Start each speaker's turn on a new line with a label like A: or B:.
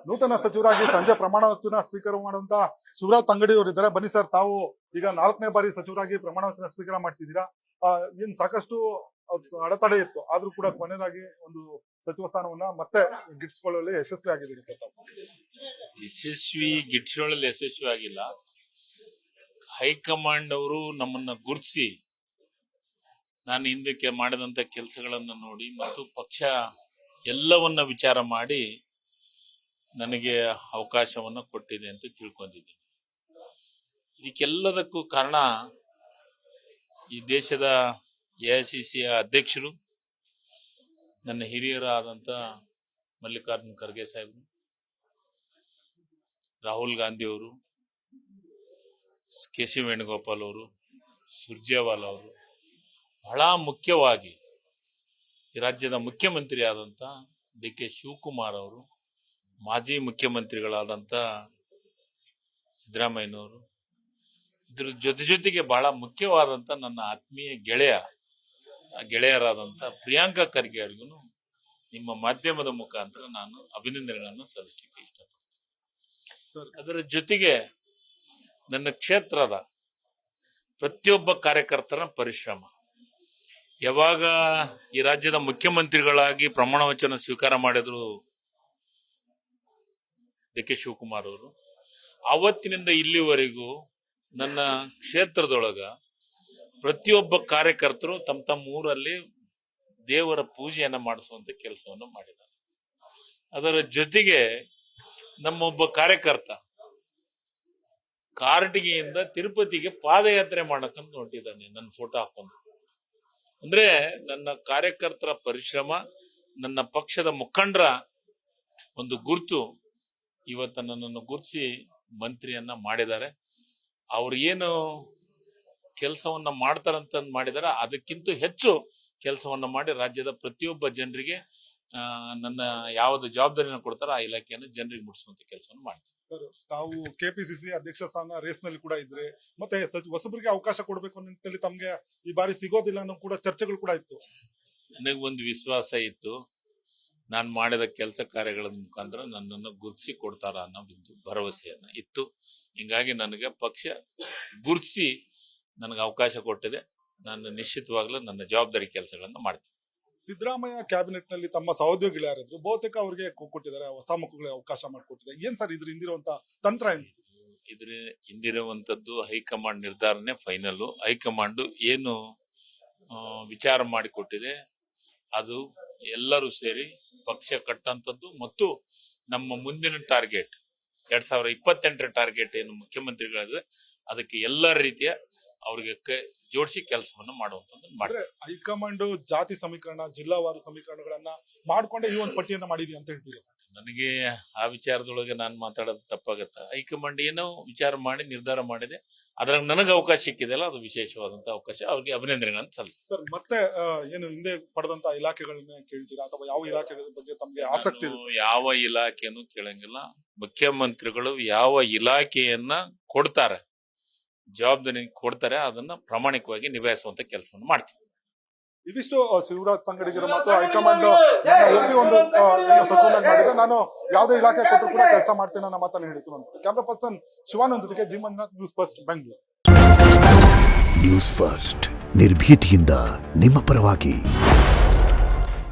A: ನೂತನ ಸಚಿವರಾಗಿ ಸಂಜೆ ಪ್ರಮಾಣ ವಚನ ಸ್ವೀಕಾರ ಮಾಡುವಂತ ಶಿವರಾಜ್ ತಂಗಡಿ ಅವರು ಇದ್ದಾರೆ. ಬನ್ನಿ ಸರ್, ತಾವು ಈಗ 4ನೇ ಬಾರಿ ಸಚಿವರಾಗಿ ಪ್ರಮಾಣ ವಚನ ಸ್ವೀಕಾರ ಮಾಡ್ತಿದ್ದೀರಾ. ಏನ್ ಸಾಕಷ್ಟು ಅಡೆತಡೆ ಇತ್ತು, ಆದ್ರೂ ಕೂಡ ಕೊನೆಯದಾಗಿ ಒಂದು ಸಚಿವ ಸ್ಥಾನವನ್ನ ಮತ್ತೆ ಗಿಟ್ಸ್ಕೊಳ್ಳಲು ಯಶಸ್ವಿ ಆಗಿದ್ದೀರಿ ಸರ್. ತಾವು
B: ಗಿಟ್ಸ್ಕೊಳ್ಳಲು ಯಶಸ್ವಿ ಆಗಿಲ್ಲ. ಹೈಕಮಾಂಡ್ ಅವರು ನಮ್ಮನ್ನ ಗುರುತಿಸಿ ನಾನು ಹಿಂದಕ್ಕೆ ಮಾಡಿದಂತ ಕೆಲಸಗಳನ್ನು ನೋಡಿ ಮತ್ತು ಪಕ್ಷ ಎಲ್ಲವನ್ನ ವಿಚಾರ ಮಾಡಿ ನನಗೆ ಅವಕಾಶವನ್ನು ಕೊಟ್ಟಿದೆ ಅಂತ ತಿಳ್ಕೊಂಡಿದ್ದೀನಿ. ಇದಕ್ಕೆಲ್ಲದಕ್ಕೂ ಕಾರಣ ಈ ದೇಶದ AICC ಅಧ್ಯಕ್ಷರು, ನನ್ನ ಹಿರಿಯರಾದಂಥ ಮಲ್ಲಿಕಾರ್ಜುನ್ ಖರ್ಗೆ ಸಾಹೇಬರು, ರಾಹುಲ್ ಗಾಂಧಿ ಅವರು, KC ವೇಣುಗೋಪಾಲ್ ಅವರು, ಸುರ್ಜೇವಾಲಾ ಅವರು, ಬಹಳ ಮುಖ್ಯವಾಗಿ ಈ ರಾಜ್ಯದ ಮುಖ್ಯಮಂತ್ರಿ ಆದಂಥ DK ಶಿವಕುಮಾರ್ ಅವರು, ಮಾಜಿ ಮುಖ್ಯಮಂತ್ರಿಗಳಾದಂಥ ಸಿದ್ದರಾಮಯ್ಯನವರು, ಇದ್ರ ಜೊತೆಗೆ ಬಹಳ ಮುಖ್ಯವಾದಂಥ ನನ್ನ ಆತ್ಮೀಯ ಗೆಳೆಯರಾದಂಥ ಪ್ರಿಯಾಂಕಾ ಖರ್ಗೆ ಅವರಿಗೂ ನಿಮ್ಮ ಮಾಧ್ಯಮದ ಮುಖಾಂತರ ನಾನು ಅಭಿನಂದನೆಗಳನ್ನು ಸಲ್ಲಿಸಲಿಕ್ಕೆ ಇಷ್ಟಪಡ್ತೀನಿ. ಅದರ ಜೊತೆಗೆ ನನ್ನ ಕ್ಷೇತ್ರದ ಪ್ರತಿಯೊಬ್ಬ ಕಾರ್ಯಕರ್ತರ ಪರಿಶ್ರಮ, ಯಾವಾಗ ಈ ರಾಜ್ಯದ ಮುಖ್ಯಮಂತ್ರಿಗಳಾಗಿ ಪ್ರಮಾಣ ವಚನ ಸ್ವೀಕಾರ ಮಾಡಿದ್ರು DK ಶಿವಕುಮಾರ್ ಅವರು, ಆವತ್ತಿನಿಂದ ಇಲ್ಲಿವರೆಗೂ ನನ್ನ ಕ್ಷೇತ್ರದೊಳಗ ಪ್ರತಿಯೊಬ್ಬ ಕಾರ್ಯಕರ್ತರು ತಮ್ಮ ಊರಲ್ಲಿ ದೇವರ ಪೂಜೆಯನ್ನ ಮಾಡಿಸುವಂತ ಕೆಲಸವನ್ನು ಮಾಡಿದ್ದಾರೆ. ಅದರ ಜೊತೆಗೆ ನಮ್ಮೊಬ್ಬ ಕಾರ್ಯಕರ್ತ ಕಾರಟಗಿಯಿಂದ ತಿರುಪತಿಗೆ ಪಾದಯಾತ್ರೆ ಮಾಡಕ್ಕಂತ ಹೊಂಟಿದ್ದಾನೆ, ನನ್ನ ಫೋಟೋ ಹಾಕೊಂಡು. ಅಂದ್ರೆ ನನ್ನ ಕಾರ್ಯಕರ್ತರ ಪರಿಶ್ರಮ, ನನ್ನ ಪಕ್ಷದ ಮುಖಂಡರ ಒಂದು ಗುರುತು ಇವತ್ತು ನನ್ನನ್ನು ಗುರುತಿಸಿ ಮಂತ್ರಿಯನ್ನ ಮಾಡಿದ್ದಾರೆ. ಅವ್ರು ಏನು ಕೆಲಸವನ್ನ ಮಾಡ್ತಾರಂತ ಮಾಡಿದಾರೆ, ಅದಕ್ಕಿಂತ ಹೆಚ್ಚು ಕೆಲಸವನ್ನ ಮಾಡಿ ರಾಜ್ಯದ ಪ್ರತಿಯೊಬ್ಬ ಜನರಿಗೆ ನನ್ನ ಯಾವ್ದು ಜವಾಬ್ದಾರಿನ ಕೊಡ್ತಾರೋ ಆ ಇಲಾಖೆಯನ್ನು ಜನರಿಗೆ ಮುಟ್ಟಿಸುವಂತ ಕೆಲಸವನ್ನು ಮಾಡ್ತಾರೆ.
A: ಸರ್, ತಾವು KPCC ಅಧ್ಯಕ್ಷ ಸ್ಥಾನ ರೇಸ್ ನಲ್ಲಿ ಕೂಡ ಇದ್ರೆ, ಮತ್ತೆ ಹೊಸಬರಿಗೆ ಅವಕಾಶ ಕೊಡಬೇಕು ಅಂತ ತಮ್ಗೆ ಈ ಬಾರಿ ಸಿಗೋದಿಲ್ಲ ಅನ್ನೋ ಕೂಡ ಚರ್ಚೆಗಳು ಕೂಡ ಇತ್ತು.
B: ನನಗೊಂದು ವಿಶ್ವಾಸ ಇತ್ತು, ನಾನು ಮಾಡಿದ ಕೆಲಸ ಕಾರ್ಯಗಳ ಮುಖಾಂತರ ನನ್ನನ್ನು ಗುರುತಿಸಿ ಕೊಡ್ತಾರ ಅನ್ನೋ ಭರವಸೆಯನ್ನ ಇತ್ತು. ಹಿಂಗಾಗಿ ನನಗೆ ಪಕ್ಷ ಗುರುತಿಸಿ ನನಗೆ ಅವಕಾಶ ಕೊಟ್ಟಿದೆ. ನಾನು ನಿಶ್ಚಿತವಾಗ್ಲೂ ನನ್ನ ಜವಾಬ್ದಾರಿ ಕೆಲಸಗಳನ್ನು ಮಾಡ್ತೀನಿ.
A: ಸಿದ್ದರಾಮಯ್ಯ ಕ್ಯಾಬಿನೆಟ್ ನಲ್ಲಿ ತಮ್ಮ ಸಹೋದ್ಯೋಗಿಗಳು ಯಾರಿದ್ರು, ಬಹುತೇಕ ಅವ್ರಿಗೆ ಕೊಟ್ಟಿದ್ದಾರೆ, ಹೊಸ ಮಕ್ಕಳಿಗೆ ಅವಕಾಶ ಮಾಡಿಕೊಟ್ಟಿದ್ದಾರೆ. ಏನ್ ಸರ್ ಇದ್ರ ಹಿಂದಿರುವಂತ ತಂತ್ರ ಏನು?
B: ಇದ್ರ ಹಿಂದಿರುವಂತದ್ದು ಹೈಕಮಾಂಡ್ ನಿರ್ಧಾರನೇ ಫೈನಲ್. ಹೈಕಮಾಂಡ್ ಏನು ವಿಚಾರ ಮಾಡಿಕೊಟ್ಟಿದೆ ಅದು ಎಲ್ಲರೂ ಸೇರಿ ಪಕ್ಷ ಕಟ್ಟಂತದ್ದು ಮತ್ತು ನಮ್ಮ ಮುಂದಿನ ಟಾರ್ಗೆಟ್ 2028 ಟಾರ್ಗೆಟ್ ಏನು ಮುಖ್ಯಮಂತ್ರಿಗಳಿದೆ ಅದಕ್ಕೆ ಎಲ್ಲ ರೀತಿಯ ಅವ್ರಿಗೆ ಜೋಡಿಸಿ ಕೆಲಸವನ್ನು ಮಾಡುವಂತದ್ದು ಮಾಡ್ತಾರೆ.
A: ಹೈಕಮಾಂಡ್ ಜಾತಿ ಸಮೀಕರಣ, ಜಿಲ್ಲಾವಾರು ಸಮೀಕರಣಗಳನ್ನ ಮಾಡ್ಕೊಂಡೆ ಈ ಒಂದು ಪಟ್ಟಿಯನ್ನ ಮಾಡಿದೀವಿ ಅಂತ ಹೇಳ್ತೀರಾ ಸರ್?
B: ನನಗೆ ಆ ವಿಚಾರದೊಳಗೆ ನಾನು ಮಾತಾಡೋದು ತಪ್ಪಾಗತ್ತ. ಹೈಕಮಾಂಡ್ ಏನೋ ವಿಚಾರ ಮಾಡಿ ನಿರ್ಧಾರ ಮಾಡಿದೆ, ಅದ್ರಾಗ ನನಗೆ ಅವಕಾಶ ಸಿಕ್ಕಿದೆಲ್ಲ ಅದು ವಿಶೇಷವಾದಂತ ಅವಕಾಶ. ಅವ್ರಿಗೆ ಅಭಿನಂದನೆಗಳನ್ನು ಸಲ್ಲಿಸ್ತಾರೆ.
A: ಸರ್, ಮತ್ತೆ ಏನು ಹಿಂದೆ ಪಡೆದಂತ ಇಲಾಖೆಗಳನ್ನ ಕೇಳ್ತೀರಾ ಅಥವಾ ಯಾವ ಇಲಾಖೆಗಳ ಬಗ್ಗೆ ತಮ್ಗೆ ಆಸಕ್ತಿ ಇದೆ?
B: ಯಾವ ಇಲಾಖೆಯನ್ನು ಕೇಳಂಗಿಲ್ಲ. ಮುಖ್ಯಮಂತ್ರಿಗಳು ಯಾವ ಇಲಾಖೆಯನ್ನ ಕೊಡ್ತಾರೆ, ಜವಾಬ್ದಾರಿ ಕೊಡ್ತಾರೆ, ಅದನ್ನ ಪ್ರಾಮಾಣಿಕವಾಗಿ ನಿಭಾಯಿಸುವಂತ ಕೆಲಸವನ್ನು ಮಾಡ್ತೀವಿ.
A: ಇದಿಷ್ಟು ಶಿವರಾಜ್ ತಂಗಡಿಗಿರೋ ಮಾತು. ಹೈಕಮಾಂಡ್ ಒಪ್ಪಿ ಒಂದು ಸಚಿವನಾಗಿ ಮಾಡಿದೆ, ನಾನು ಯಾವುದೇ ಇಲಾಖೆ ಕೊಟ್ಟರು ಕೂಡ ಕೆಲಸ ಮಾಡ್ತೇನೆ ಅನ್ನೋ ಮಾತನ್ನು ಹೇಳಿದ್ರು. ಕ್ಯಾಮ್ರಾ ಪರ್ಸನ್ ಶಿವಾನಂದ್ ಜೊತೆಗೆ G Manjunath, news first Bengaluru.
C: News first ನಿರ್ಭೀತಿಯಿಂದ ನಿಮ್ಮ ಪರವಾಗಿ.